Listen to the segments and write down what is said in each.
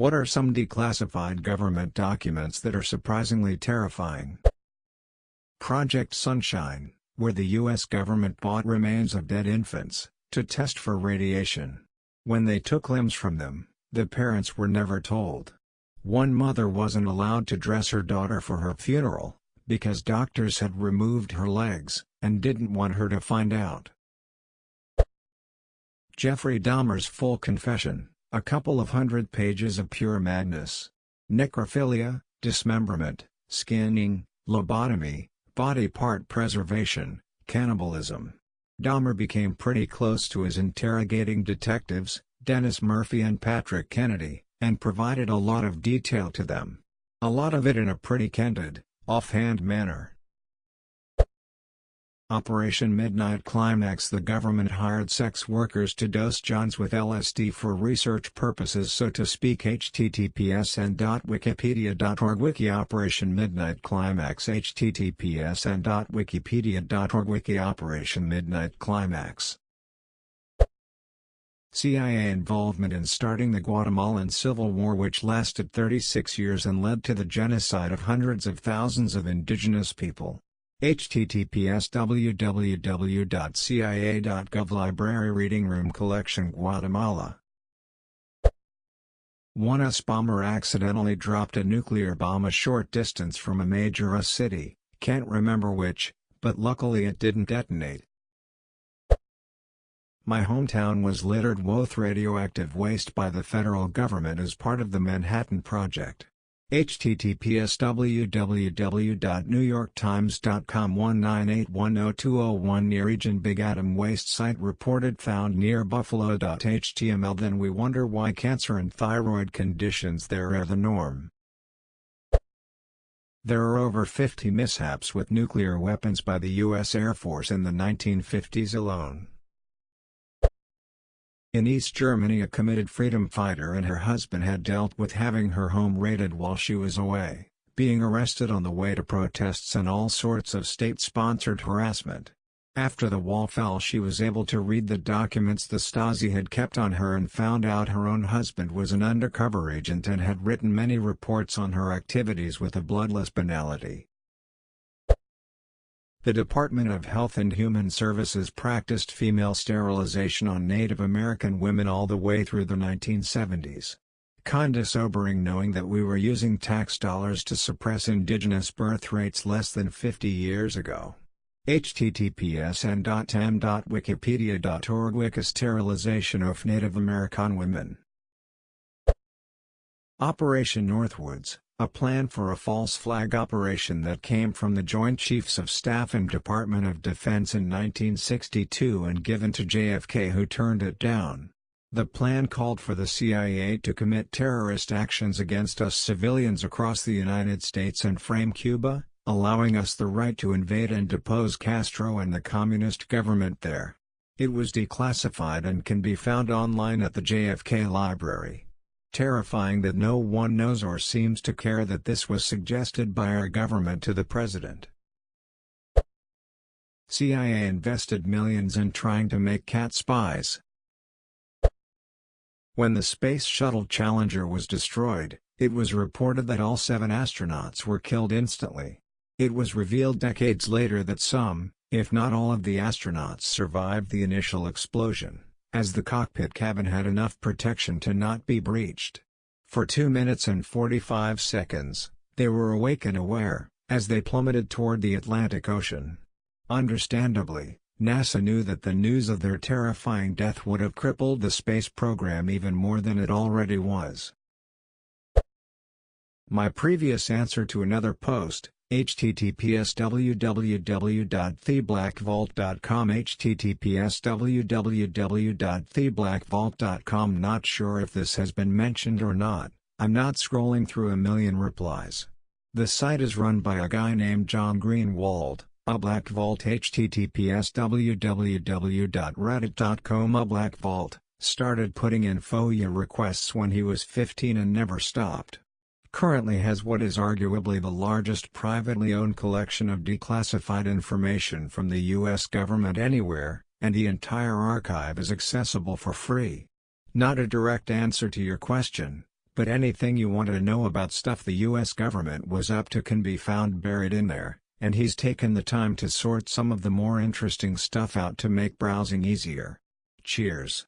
What are some declassified government documents that are surprisingly terrifying? Project Sunshine, where the U.S. government bought remains of dead infants, to test for radiation. When they took limbs from them, the parents were never told. One mother wasn't allowed to dress her daughter for her funeral, because doctors had removed her legs, and didn't want her to find out. Jeffrey Dahmer's full confession, a couple of 100 pages of pure madness. Necrophilia, dismemberment, skinning, lobotomy, body part preservation, cannibalism. Dahmer became pretty close to his interrogating detectives, Dennis Murphy and Patrick Kennedy, and provided a lot of detail to them. A lot of it in a pretty candid, offhand manner. Operation Midnight Climax. The government hired sex workers to dose Johns with LSD for research purposes, so to speak. https://wikipedia.org Wiki Operation Midnight Climax https://wikipedia.org Wiki Operation Midnight Climax. CIA involvement in starting the Guatemalan Civil War, which lasted 36 years and led to the genocide of hundreds of thousands of indigenous people. https://www.cia.gov Library Reading Room Collection Guatemala. One US bomber accidentally dropped a nuclear bomb a short distance from a major US city, can't remember which, but luckily it didn't detonate. My hometown was littered with radioactive waste by the federal government as part of the Manhattan Project. https://www.newyorktimes.com 198102001 Near region Big Atom waste site reported found near Buffalo.html. Then we wonder why cancer and thyroid conditions there are the norm. There are over 50 mishaps with nuclear weapons by the U.S. Air Force in the 1950s alone. In East Germany, a committed freedom fighter and her husband had dealt with having her home raided while she was away, being arrested on the way to protests and all sorts of state-sponsored harassment. After the wall fell, she was able to read the documents the Stasi had kept on her and found out her own husband was an undercover agent and had written many reports on her activities with a bloodless banality. The Department of Health and Human Services practiced female sterilization on Native American women all the way through the 1970s. Kinda sobering knowing that we were using tax dollars to suppress indigenous birth rates less than 50 years ago. https://n.m.wikipedia.org Wiki Sterilization of Native American Women. Operation Northwoods, a plan for a false flag operation that came from the Joint Chiefs of Staff and Department of Defense in 1962 and given to JFK, who turned it down. The plan called for the CIA to commit terrorist actions against us civilians across the United States and frame Cuba, allowing us the right to invade and depose Castro and the communist government there. It was declassified and can be found online at the JFK Library. Terrifying that no one knows or seems to care that this was suggested by our government to the president. CIA invested millions in trying to make cat spies. When the Space Shuttle Challenger was destroyed, it was reported that all 7 astronauts were killed instantly. It was revealed decades later that some, if not all of the astronauts survived the initial explosion, as the cockpit cabin had enough protection to not be breached. For 2 minutes and 45 seconds, they were awake and aware, as they plummeted toward the Atlantic Ocean. Understandably, NASA knew that the news of their terrifying death would have crippled the space program even more than it already was. My previous answer to another post, https://www.theblackvault.com https://www.theblackvault.com Not sure if this has been mentioned or not, I'm not scrolling through a million replies. The site is run by a guy named John Greenwald, a Black Vault https://www.reddit.com A Black Vault started putting in FOIA requests when he was 15 and never stopped. Currently has what is arguably the largest privately owned collection of declassified information from the U.S. government anywhere, and the entire archive is accessible for free. Not a direct answer to your question, but anything you want to know about stuff the US government was up to can be found buried in there, and he's taken the time to sort some of the more interesting stuff out to make browsing easier. Cheers.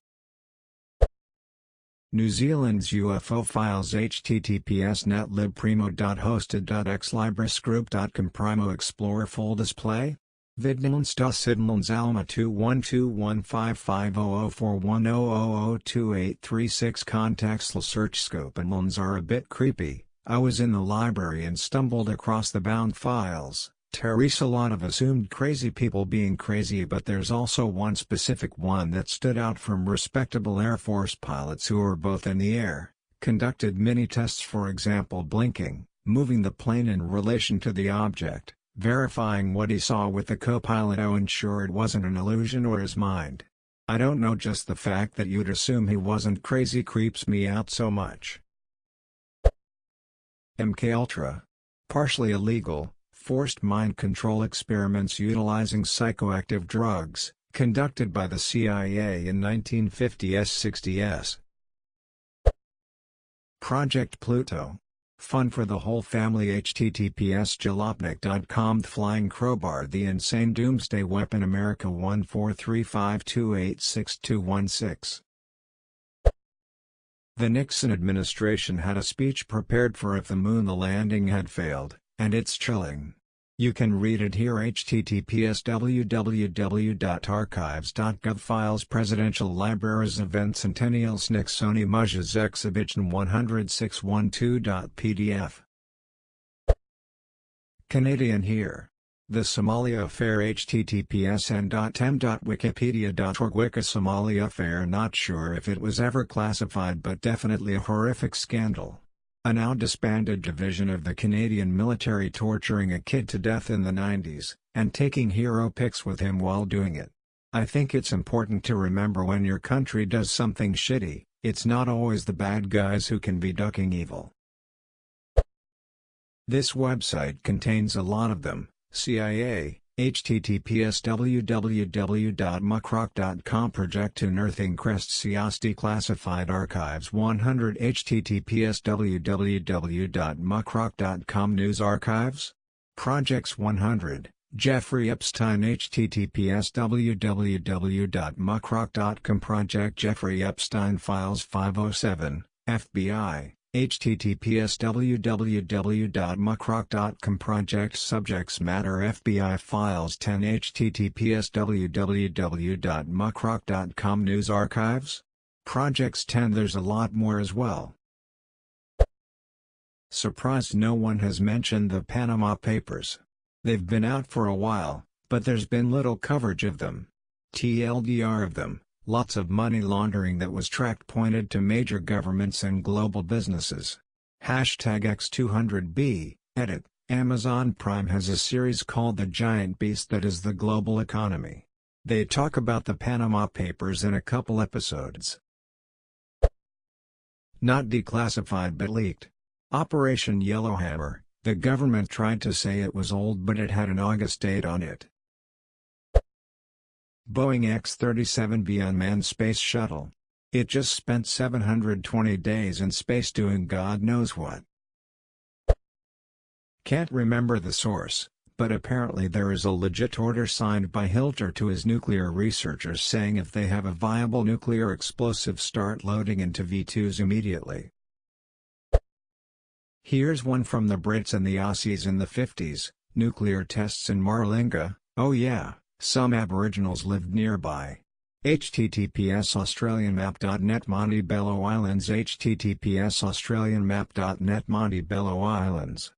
New Zealand's UFO files https netlibprimo.hosted.xlibrisgroup.com Primo Explorer Full Display? Vidnilans dos Sidnilans Alma 21215004100002836 Contextual search scope and lens are a bit creepy. I was in the library and stumbled across the bound files. There's a lot of assumed crazy people being crazy, but there's also one specific one that stood out from respectable Air Force pilots who were both in the air, conducted mini-tests, for example blinking, moving the plane in relation to the object, verifying what he saw with the co-pilot to ensure it wasn't an illusion or his mind. I don't know, just the fact that you'd assume he wasn't crazy creeps me out so much. MKUltra. Partially illegal, forced mind control experiments utilizing psychoactive drugs, conducted by the CIA in 1950s 60s. Project Pluto. Fun for the whole family https jalopnik.com The Flying Crowbar The Insane Doomsday Weapon America 14352866216. The Nixon administration had a speech prepared for if the moon landing had failed, and it's chilling. You can read it here https www.archives.gov Files Presidential Libraries Event Centennials Nixoni Mujahs Exhibition 10612.pdf. Canadian here. The Somalia Affair https n.m.wikipedia.org Wiki Somalia Affair Not sure if it was ever classified, but definitely a horrific scandal. A now disbanded division of the Canadian military torturing a kid to death in the 90s, and taking hero pics with him while doing it. I think it's important to remember when your country does something shitty, it's not always the bad guys who can be ducking evil. This website contains a lot of them. CIA, https www.muckrock.com Project Unearthing Crest Sias Declassified Archives 100 https www.muckrock.com News Archives? Projects 100, Jeffrey Epstein https www.muckrock.com Project Jeffrey Epstein Files 507, FBI, https www.muckrock.com Project Subjects Matter FBI Files 10 https www.muckrock.com News Archives? Projects 10 There's a lot more as well. Surprised no one has mentioned the Panama Papers. They've been out for a while, but there's been little coverage of them. TLDR of them. Lots of money laundering that was tracked pointed to major governments and global businesses. X200B, edit, Amazon Prime has a series called The Giant Beast That Is the Global Economy. They talk about the Panama Papers in a couple episodes. Not declassified but leaked. Operation Yellowhammer, the government tried to say it was old but it had an August date on it. Boeing X-37B unmanned space shuttle. It just spent 720 days in space doing God knows what. Can't remember the source, but apparently there is a legit order signed by Hilter to his nuclear researchers saying if they have a viable nuclear explosive start loading into V2s immediately. Here's one from the Brits and the Aussies in the 50s, nuclear tests in Marlinga, oh yeah. Some Aboriginals lived nearby. https australianmap.net Montebello Islands https australianmap.net Montebello Islands.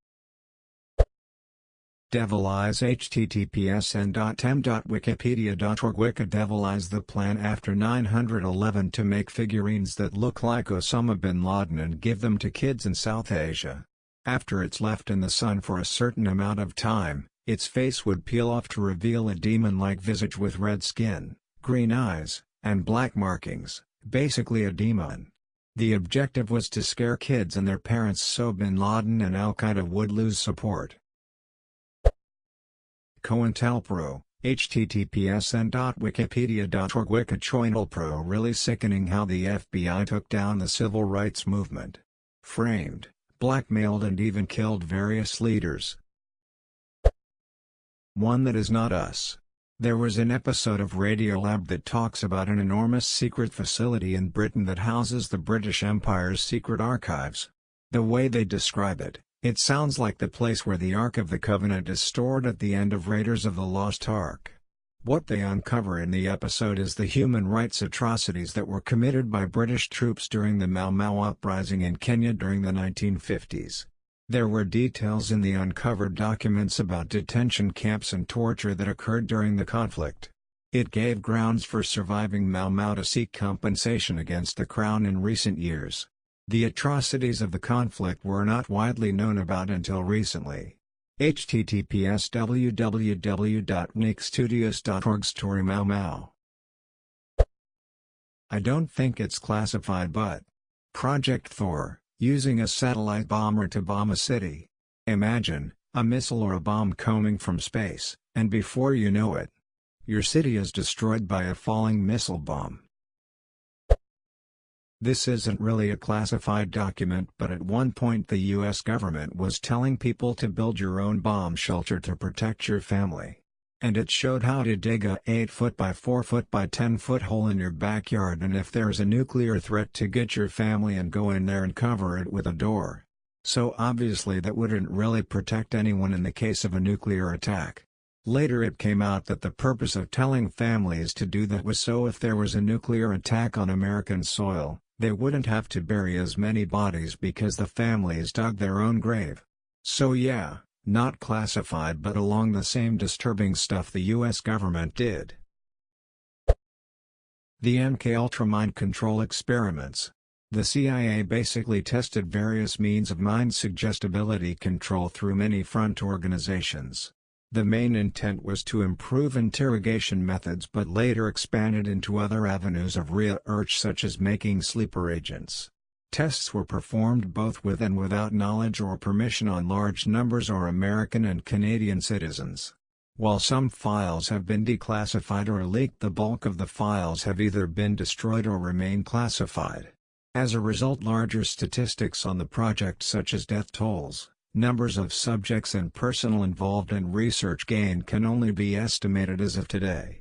Devil Eyes https n.m.wikipedia.org Wiki Devil Eyes the plan after 9/11 to make figurines that look like Osama bin Laden and give them to kids in South Asia. After it's left in the sun for a certain amount of time, its face would peel off to reveal a demon-like visage with red skin, green eyes, and black markings, basically a demon. The objective was to scare kids and their parents so bin Laden and Al-Qaeda would lose support. COINTELPRO, https n.wikipedia.org Wiki COINTELPRO Really sickening how the FBI took down the civil rights movement. framed, blackmailed and even killed various leaders. One that is not us. There was an episode of Radiolab that talks about an enormous secret facility in Britain that houses the British Empire's secret archives. The way they describe it, it sounds like the place where the Ark of the Covenant is stored at the end of Raiders of the Lost Ark. What they uncover in the episode is the human rights atrocities that were committed by British troops during the Mau Mau uprising in Kenya during the 1950s. There were details in the uncovered documents about detention camps and torture that occurred during the conflict. It gave grounds for surviving Mau Mau to seek compensation against the Crown in recent years. The atrocities of the conflict were not widely known about until recently. https://www.nickstudios.org Story Mau Mau. I don't think it's classified, but Project Thor, using a satellite bomber to bomb a city. Imagine, a missile or a bomb coming from space, and before you know it, your city is destroyed by a falling missile bomb. This isn't really a classified document, but at one point the US government was telling people to build your own bomb shelter to protect your family. And it showed how to dig a 8-foot by 4-foot by 10-foot hole in your backyard, and if there's a nuclear threat, to get your family and go in there and cover it with a door. So obviously that wouldn't really protect anyone in the case of a nuclear attack. Later it came out that the purpose of telling families to do that was so if there was a nuclear attack on American soil, they wouldn't have to bury as many bodies because the families dug their own grave. So yeah, not classified, but along the same disturbing stuff the US government did. The MKUltra mind control experiments. The CIA basically tested various means of mind suggestibility control through many front organizations. The main intent was to improve interrogation methods, but later expanded into other avenues of research such as making sleeper agents. Tests were performed both with and without knowledge or permission on large numbers of American and Canadian citizens. While some files have been declassified or leaked, the bulk of the files have either been destroyed or remain classified. As a result, larger statistics on the project such as death tolls, numbers of subjects and personnel involved in research gain can only be estimated as of today.